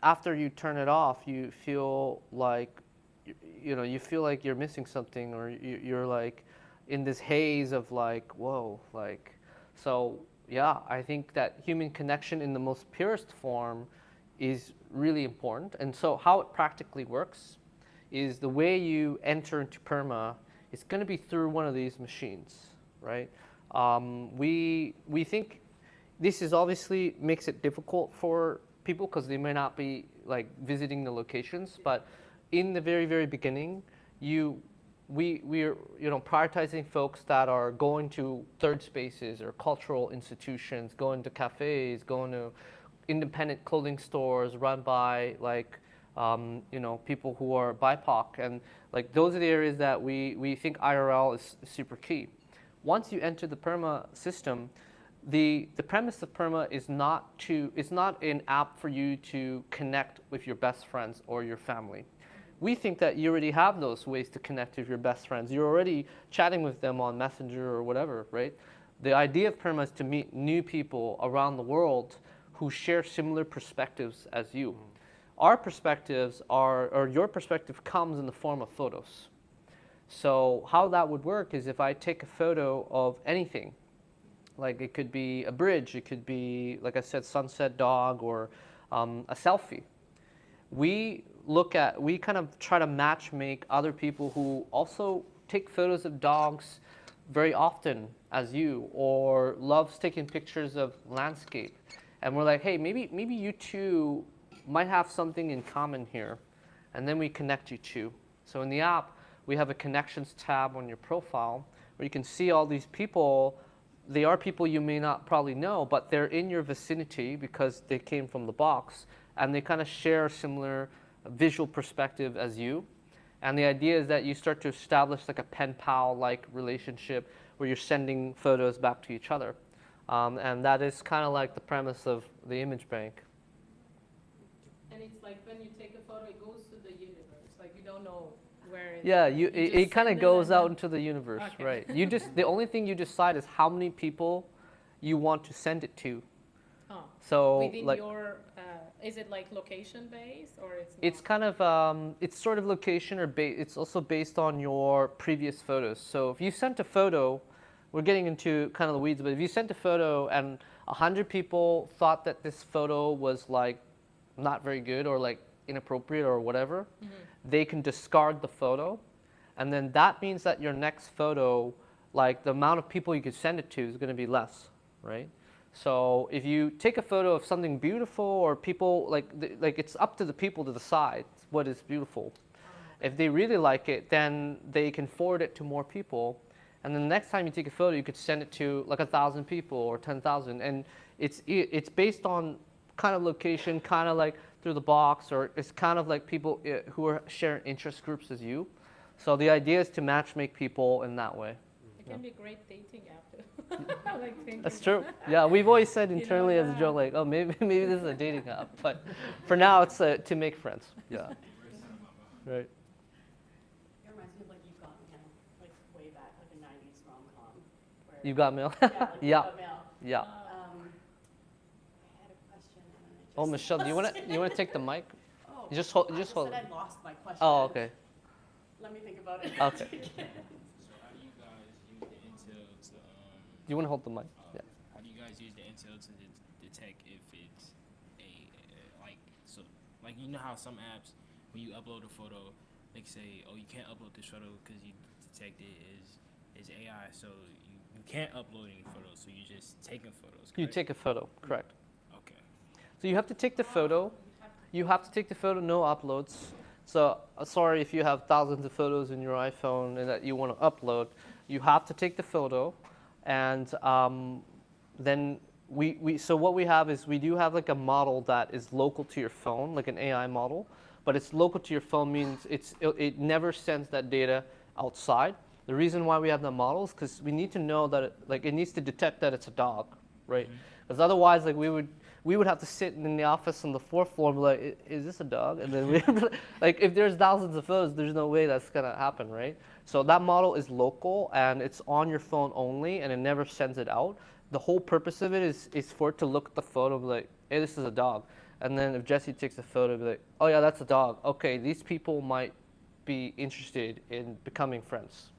after you turn it off, you feel like, you feel like you're missing something, or you're like in this haze of like, whoa, like, so yeah, I think that human connection in the most purest form is really important. And so how it practically works is the way you enter into perma is going to be through one of these machines, right? We think this is obviously makes it difficult for people because they may not be like visiting the locations, but in the very, very beginning, we're prioritizing folks that are going to third spaces or cultural institutions, going to cafes, going to independent clothing stores run by like people who are BIPOC, and like those are the areas that we think IRL is super key. once you enter the perma system, the premise of perma is not an app for you to connect with your best friends or your family. We think that you already have those ways to connect with your best friends. You're already chatting with them on Messenger or whatever, right? The idea of perma is to meet new people around the world who share similar perspectives as you. Our perspectives or your perspective comes in the form of photos. So how that would work is if I take a photo of anything, like it could be a bridge, it could be, like I said, sunset dog, or a selfie. We kind of try to match make other people who also take photos of dogs very often as you, or loves taking pictures of landscape. And we're like, hey, maybe you two might have something in common here. And then we connect you two. So in the app, we have a connections tab on your profile where you can see all these people. They are people you may not probably know, but they're in your vicinity because they came from the box, and they kind of share a similar visual perspective as you. And the idea is that you start to establish like a pen pal-like relationship where you're sending photos back to each other. And that is kind of like the premise of the image bank. And it's like when you take a photo, it goes to the universe. Like you don't know where it's. Yeah, You it just kind of send it goes and out then- into the universe, Okay. right? The only thing you decide is how many people you want to send it to. Oh, So within like, your, is it like location based or it's? it's not? kind of it's sort of location, or it's also based on your previous photos. So if you sent a photo, we're getting into kind of the weeds, but if you sent a photo and 100 people thought that this photo was like not very good or like inappropriate or whatever, they can discard the photo, and then that means that your next photo, like the amount of people you could send it to is going to be less, right? So if you take a photo of something beautiful, or people like it's up to the people to decide what is beautiful. If they really like it, then they can forward it to more people, and then the next time you take a photo, you could send it to like 1,000 people or 10,000, and it's based on kind of location, kind of like through the box, or it's kind of like people who are sharing interest groups as you. So the idea is to match make people in that way. It can be a great dating app too. Like thinking That's true. Yeah, we've always said internally as a yeah. joke, like, oh, maybe this is a dating app, but for now it's to make friends. Yeah. Right. It reminds me of like You've Got Mail, like way back, like a 90s rom-com. where- You got mail? Yeah, like Yeah. You've Got Mail. Yeah. I had a question and then I Oh, just Michelle, do you want to take the mic? Oh, You just hold. I Just hold. said I lost my question. Oh, okay. Let me think about it. Okay. So how do you guys use the intel to Do you want to hold the mic? Yeah. how do you guys use the intel to detect if it's like you know how some apps when you upload a photo they say, oh, you can't upload this photo because you detect it is AI, so you can't upload any photos, so you're just taking photos, correct? You take a photo, correct? Okay. So you have to take the photo. You have to take the photo, no uploads. So sorry if you have thousands of photos in your iPhone and that you want to upload. You have to take the photo, and then so what we have is we do have like a model that is local to your phone, like an AI model, but it's local to your phone means it never sends that data outside. The reason why we have the models because we need to know that it needs to detect that it's a dog, right? Because otherwise, like we would have to sit in the office on the fourth floor and be like, is this a dog? And then like if there's thousands of photos, there's no way that's gonna happen, right? So that model is local and it's on your phone only, and it never sends it out. The whole purpose of it is for it to look at the photo and be like, hey, this is a dog. And then if Jesse takes a photo, be like, oh yeah, that's a dog. Okay, these people might be interested in becoming friends.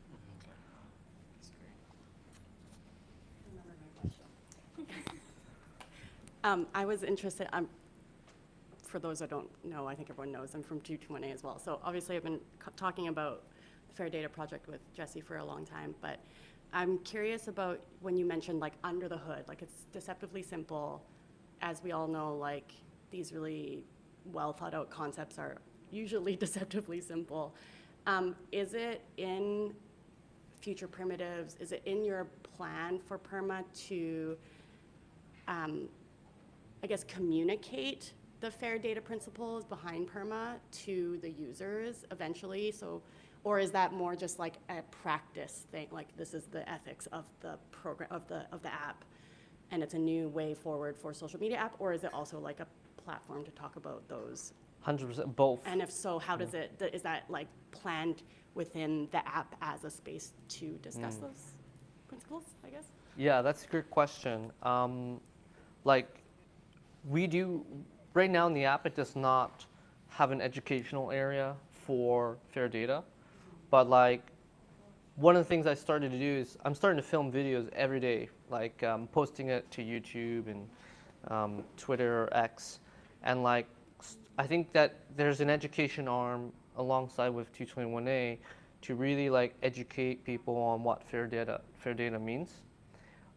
Remember my question. I was interested, for those that don't know, I think everyone knows, I'm from 221A as well. So obviously I've been talking about the Fair Data Project with Jesse for a long time, but I'm curious about when you mentioned like under the hood, like it's deceptively simple. As we all know, like these really well thought out concepts are usually deceptively simple. Is it in future primitives? Is it in your plan for perma to, I guess, communicate the fair data principles behind perma to the users eventually? So Or is that more just like a practice thing? Like this is the ethics of the program of the app, and it's a new way forward for social media app? Or is it also like a platform to talk about those? 100% both. And if so, how does it? Is that like planned within the app as a space to discuss those principles? I guess. Yeah, that's a good question. Like we do right now in the app, it does not have an educational area for fair data. But like, one of the things I started to do is I'm starting to film videos every day, like posting it to YouTube and Twitter or X, and like I think that there's an education arm alongside with 221A to really like educate people on what fair data means.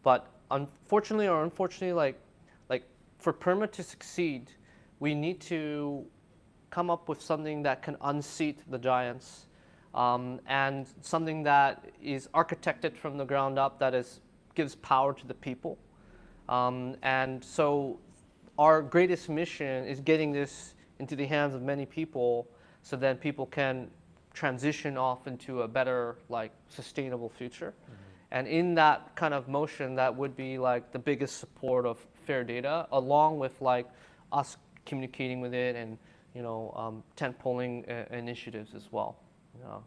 But unfortunately or unfortunately, like for perma to succeed, we need to come up with something that can unseat the giants. And something that is architected from the ground up that gives power to the people. And so our greatest mission is getting this into the hands of many people so then people can transition off into a better, like, sustainable future. And in that kind of motion, that would be like the biggest support of fair data, along with like us communicating with it and, you know, tent polling initiatives as well.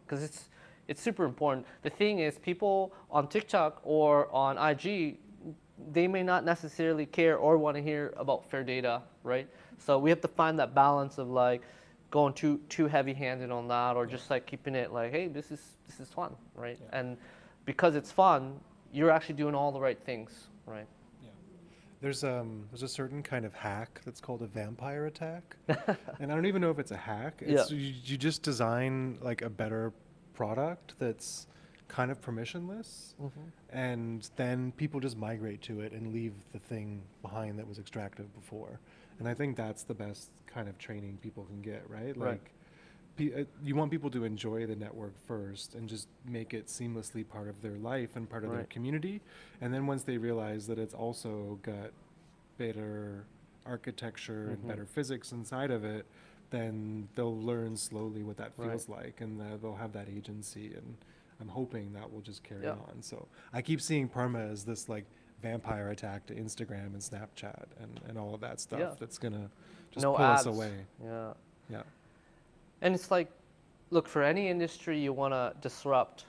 Because it's super important. The thing is, people on TikTok or on IG, they may not necessarily care or want to hear about fair data, right? So we have to find that balance of like going too heavy-handed on that, or just like keeping it like, hey, this is fun, right? Yeah. And because it's fun, you're actually doing all the right things, right? There's a certain kind of hack that's called a vampire attack, and I don't even know if it's a hack. It's, you just design like a better product that's kind of permissionless, and then people just migrate to it and leave the thing behind that was extractive before. And I think that's the best kind of training people can get, right? Like, you want people to enjoy the network first and just make it seamlessly part of their life and part of their community. And then once they realize that it's also got better architecture and better physics inside of it, then they'll learn slowly what that feels like, and they'll have that agency. And I'm hoping that will just carry on. So I keep seeing perma as this like vampire attack to Instagram and Snapchat and all of that stuff that's gonna just pull us away. Yeah. And it's like, look, for any industry you want to disrupt,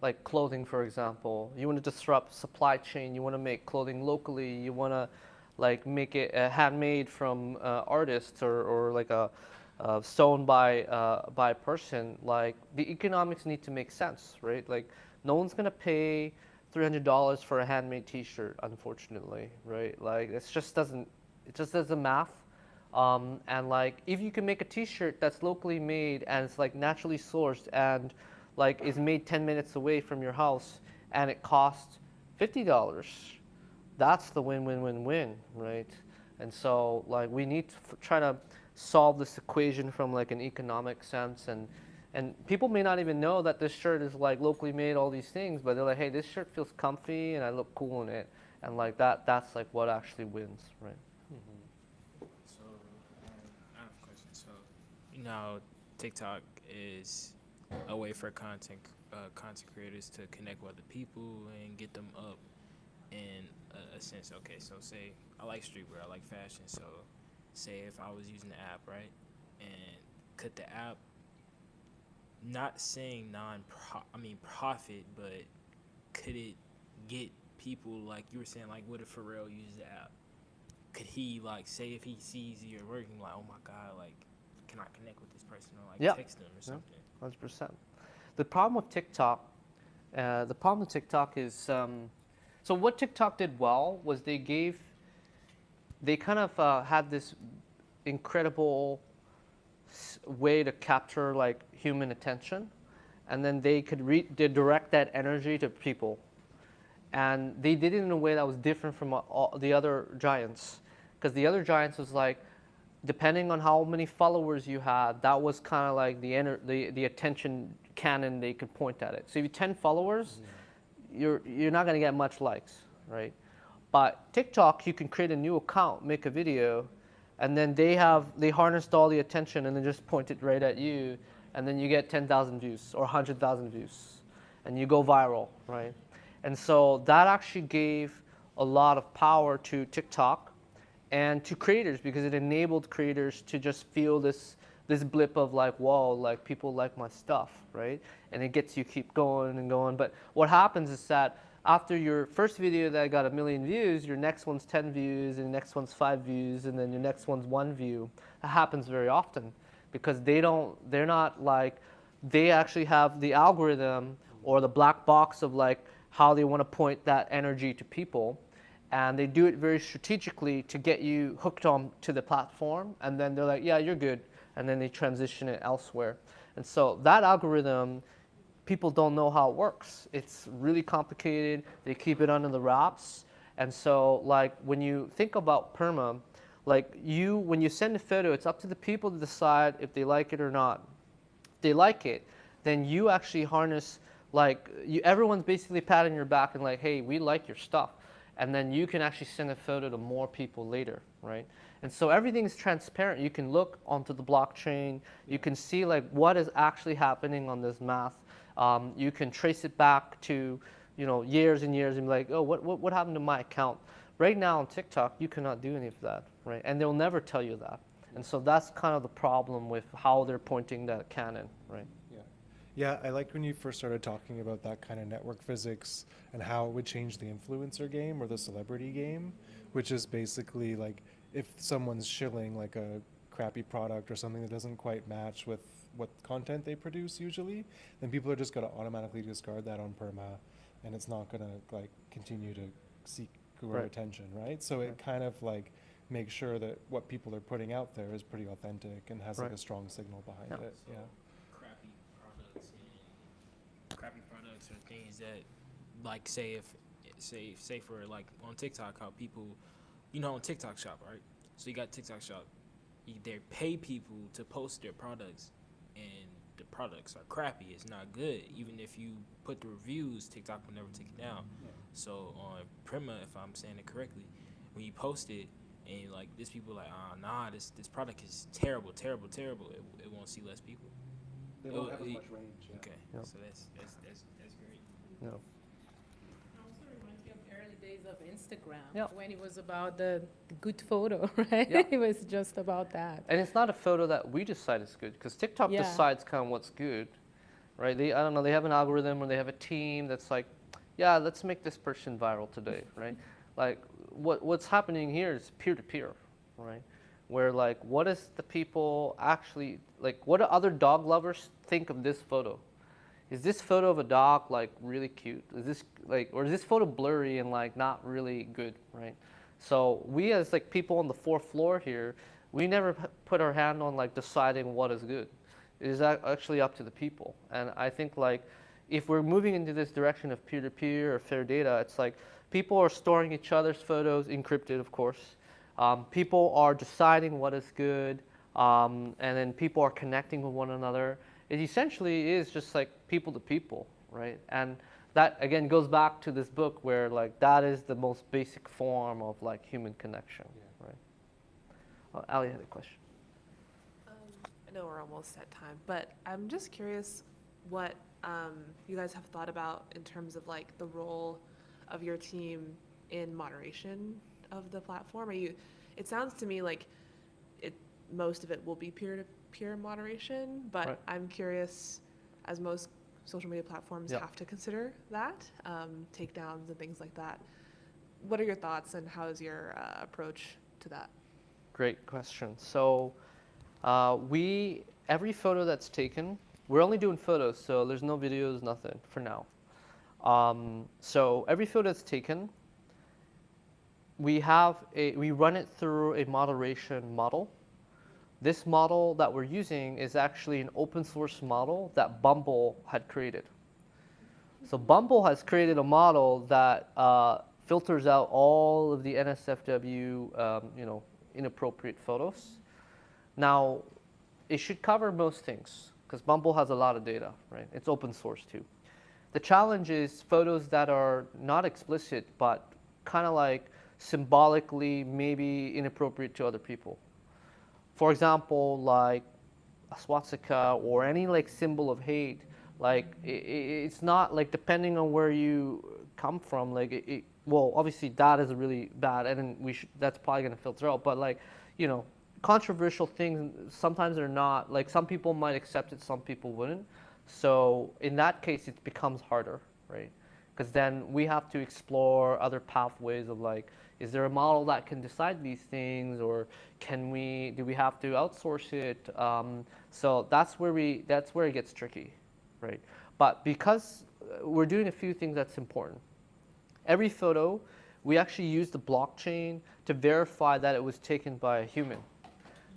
like clothing, for example, you want to disrupt supply chain, you want to make clothing locally, you want to like make it handmade from artists or like a sewn by a person. Like the economics need to make sense, right? Like no one's going to pay $300 for a handmade T-shirt, unfortunately, right? Like it just doesn't math. And like if you can make a T-shirt that's locally made and it's like naturally sourced and like is made 10 minutes away from your house and it costs $50, that's the win-win-win-win, right? And so like we need to try to solve this equation from like an economic sense, and people may not even know that this shirt is like locally made, all these things, but they're like, hey, this shirt feels comfy and I look cool in it, and like that's like what actually wins, right? So I have a question. So you know, TikTok is a way for content creators to connect with other people and get them up in a sense. Okay, so say I like streetwear, I like fashion. So say if I was using the app, right, and could the app, not saying profit, but could it get people, like you were saying, like what if Pharrell uses the app? Could he like say if he sees your work and like, oh my God, like can I connect with this person or like text them or something? 100%. The problem with TikTok, is, so what TikTok did well was they kind of had this incredible way to capture like human attention, and then they could direct that energy to people, and they did it in a way that was different from all the other giants, because the other giants was like, depending on how many followers you had, that was kind of like the attention cannon they could point at it. So if you have 10 followers, you're not going to get much likes, right? But TikTok, you can create a new account, make a video, and then they harnessed all the attention and then just point it right at you, and then you get 10,000 views or 100,000 views, and you go viral, right? And so that actually gave a lot of power to TikTok and to creators, because it enabled creators to just feel this blip of like, whoa, like people like my stuff, right? And it gets you keep going and going. But what happens is that after your first video that got 1 million views, your next one's 10 views, and your next one's 5 views, and then your next one's 1 view. That happens very often because they actually have the algorithm or the black box of like how they want to point that energy to people. And they do it very strategically to get you hooked on to the platform. And then they're like, yeah, you're good. And then they transition it elsewhere. And so that algorithm, people don't know how it works. It's really complicated. They keep it under the wraps. And so like when you think about perma, like when you send a photo, it's up to the people to decide if they like it or not. If they like it, then you actually harness, like everyone's basically patting your back and like, hey, we like your stuff. And then you can actually send a photo to more people later, right? And so everything's transparent. You can look onto the blockchain. You can see like what is actually happening on this math. You can trace it back to, years and years and be like, oh, what happened to my account? Right now on TikTok, you cannot do any of that, right? And they'll never tell you that. And so that's kind of the problem with how they're pointing that cannon, right? Yeah, I liked when you first started talking about that kind of network physics and how it would change the influencer game or the celebrity game, which is basically like if someone's shilling like a crappy product or something that doesn't quite match with what content they produce usually, then people are just going to automatically discard that on perma, and it's not going to like continue to seek your attention, right? So it kind of like makes sure that what people are putting out there is pretty authentic and has like a strong signal behind it. So crappy products are things that, like, say for like on TikTok, how people, on TikTok Shop, right? So you got TikTok Shop, they pay people to post their products, and the products are crappy. It's not good. Even if you put the reviews, TikTok will never take it down. So on Prima, if I'm saying it correctly, when you post it and like this, people are like, this product is terrible, it won't see less people. They don't have as much range. Okay, so that's great. Yeah. It also reminds me of early days of Instagram, Yeah. when it was about the good photo, right? Yeah. It was just about that. And it's not a photo that we decide is good, because TikTok decides kind of what's good, right? They have an algorithm or they have a team that's like, yeah, let's make this person viral today, right? Like what's happening here is peer-to-peer, right? Where like, what is the people actually, like what do other dog lovers think of this photo? Is this photo of a dog like really cute? Is this like, or is this photo blurry and like not really good, right? So we as like people on the fourth floor here, we never put our hand on like deciding what is good. It is actually up to the people. And I think like, if we're moving into this direction of peer-to-peer or fair data, it's like people are storing each other's photos, encrypted of course. People are deciding what is good, and then people are connecting with one another. It essentially is just like people to people, right? And that again goes back to this book where like that is the most basic form of like human connection, right? Ali had a question. I know we're almost at time, but I'm just curious what you guys have thought about in terms of like the role of your team in moderation of the platform. It sounds to me like most of it will be peer-to-peer moderation, but I'm curious, as most social media platforms have to consider that, takedowns and things like that. What are your thoughts and how is your approach to that? Great question. So every photo that's taken, we're only doing photos, so there's no videos, nothing for now. So every photo that's taken, we run it through a moderation model. This model that we're using is actually an open source model that Bumble had created. So Bumble has created a model that filters out all of the NSFW, inappropriate photos. Now, it should cover most things because Bumble has a lot of data, right? It's open source too. The challenge is photos that are not explicit, but kind of like symbolically maybe inappropriate to other people. For example, like a swastika or any like symbol of hate, like it's not like depending on where you come from, like well, obviously that is really bad, and then that's probably going to filter out. But like, you know, controversial things sometimes are not like some people might accept it, some people wouldn't. So in that case, it becomes harder, right? Because then we have to explore other pathways of like, is there a model that can decide these things, or do we have to outsource it? So that's where it gets tricky, right? But because we're doing a few things that's important. Every photo, we actually use the blockchain to verify that it was taken by a human.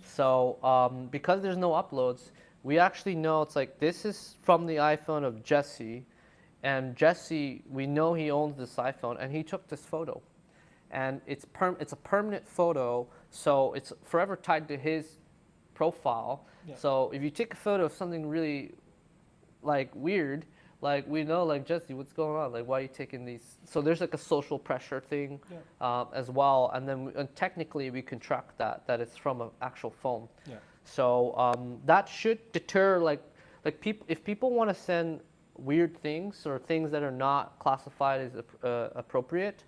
So because there's no uploads, we actually know it's like this is from the iPhone of Jesse, and Jesse, we know he owns this iPhone, and he took this photo. And it's a permanent photo, so it's forever tied to his profile. Yeah. So if you take a photo of something really like weird, like we know, like Jesse, what's going on? Like, why are you taking these? So there's like a social pressure thing as well, and then technically we can track that it's from an actual phone. Yeah. So that should deter like people if people want to send weird things or things that are not classified as appropriate.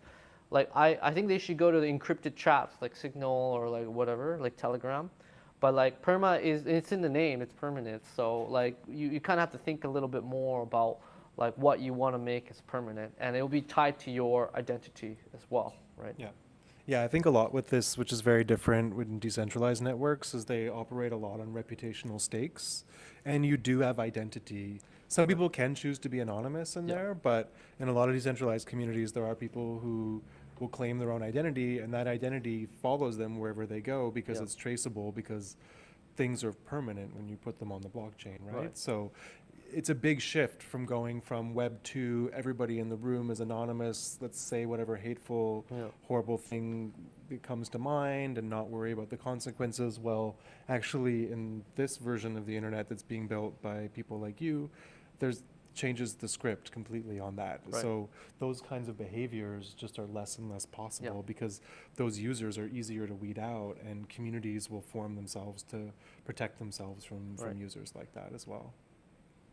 Like I think they should go to the encrypted chats like Signal or like whatever, like Telegram. But like perma it's in the name, it's permanent. So like you kind of have to think a little bit more about like what you want to make as permanent, and it will be tied to your identity as well, right? Yeah. Yeah, I think a lot with this, which is very different with decentralized networks, is they operate a lot on reputational stakes, and you do have identity. Some people can choose to be anonymous in there, but in a lot of decentralized communities, there are people who will claim their own identity, and that identity follows them wherever they go because it's traceable, because things are permanent when you put them on the blockchain, right? So it's a big shift from going from Web 2, everybody in the room is anonymous, let's say whatever hateful, horrible thing comes to mind and not worry about the consequences. Well, actually in this version of the internet that's being built by people like you, there's changes the script completely on that. Right. So those kinds of behaviors just are less and less possible because those users are easier to weed out, and communities will form themselves to protect themselves from users like that as well.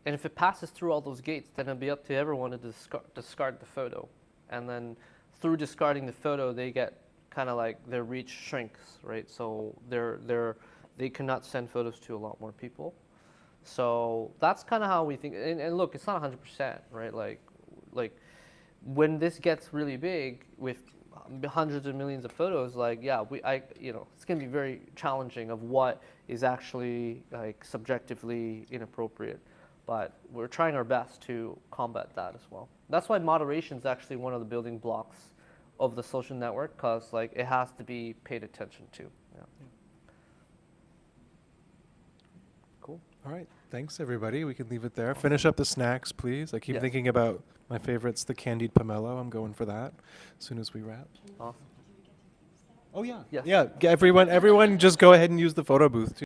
And if it passes through all those gates, then it'll be up to everyone to discard the photo. And then through discarding the photo, they get kind of like their reach shrinks, right? So they cannot send photos to a lot more people. So that's kind of how we think. And look, it's not 100%, right? Like when this gets really big with hundreds of millions of photos, like it's going to be very challenging of what is actually like subjectively inappropriate. But we're trying our best to combat that as well. That's why moderation is actually one of the building blocks of the social network, because like it has to be paid attention to. Yeah. Cool. All right. Thanks, everybody. We can leave it there. Finish up the snacks, please. I keep thinking about my favorites, the candied pomelo. I'm going for that as soon as we wrap. Awesome. Oh, yeah. Yes. Yeah. Everyone just go ahead and use the photo booth, too.